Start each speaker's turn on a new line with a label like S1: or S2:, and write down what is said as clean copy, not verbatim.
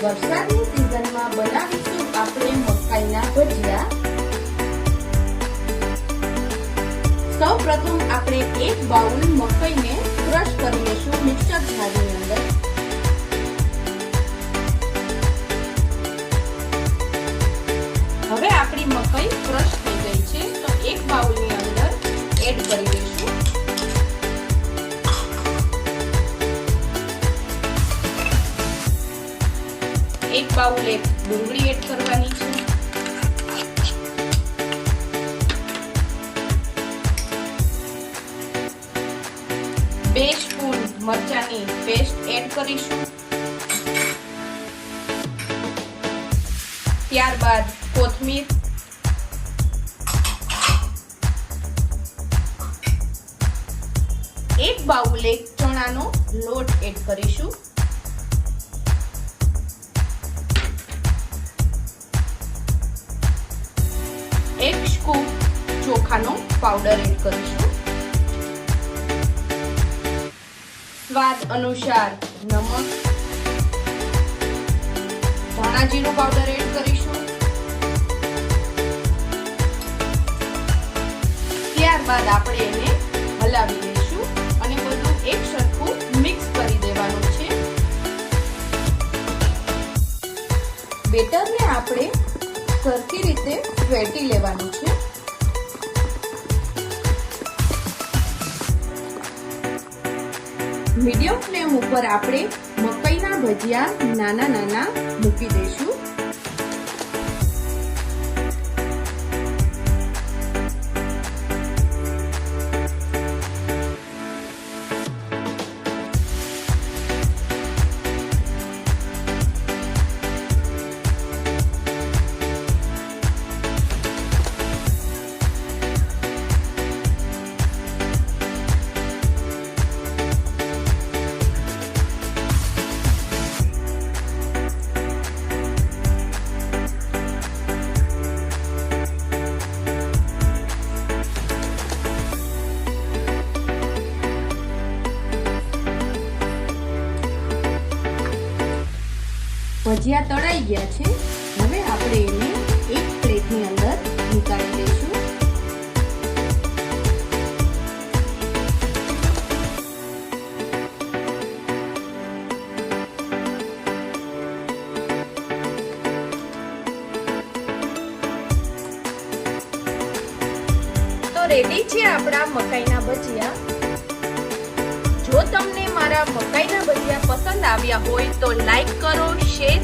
S1: વરસાદની સિઝનમાં બનાવીશું આપણે મકાઈના ભજીયા। સૌપ્રથમ આપણે એક બાઉલ મકાઈને ક્રશ કરી લેશું મિક્સર જારની અંદર। હવે આપણી મકાઈ ક્રશ થઈ ગઈ છે તો એક બાઉલની અંદર એડ કરી દઈશું। એક બાઉલ એક ડુંગળી એડ કરવાની છે। 2 સ્પૂન મરચાંની પેસ્ટ એડ કરીશું। ત્યારબાદ કોથમીર, 1 બાઉલ એક ચણાનો લોટ એડ કરીશું। એક સ્કૂપ ચોખાનો પાવડર એડ કરીશું। સ્વાદ અનુસાર નમક, ધાણા જીરું પાવડર એડ કરીશું। ત્યારબાદ આપણે એને હલાવી લઈશું અને બધું એક સરખું મિક્સ કરી દેવાનું છે। બેટરને આપણે સરખી રીતે ફેટી લેવાનું છે। મીડિયમ ફ્લેમ ઉપર આપણે મકાઈના ભજીયા નાના નાના મૂકી દઈશું। ભજીયા તળાઈ ગયા છે। હવે આપણે એને એક પ્લેટની અંદર નીકાળી લઈશું। તો રેડી છે આપણા મકાઈના ભજીયા। જો તમને મારા મકાઈના ભજીયા પસંદ આવ્યા હોય તો લાઈક કરો, શેર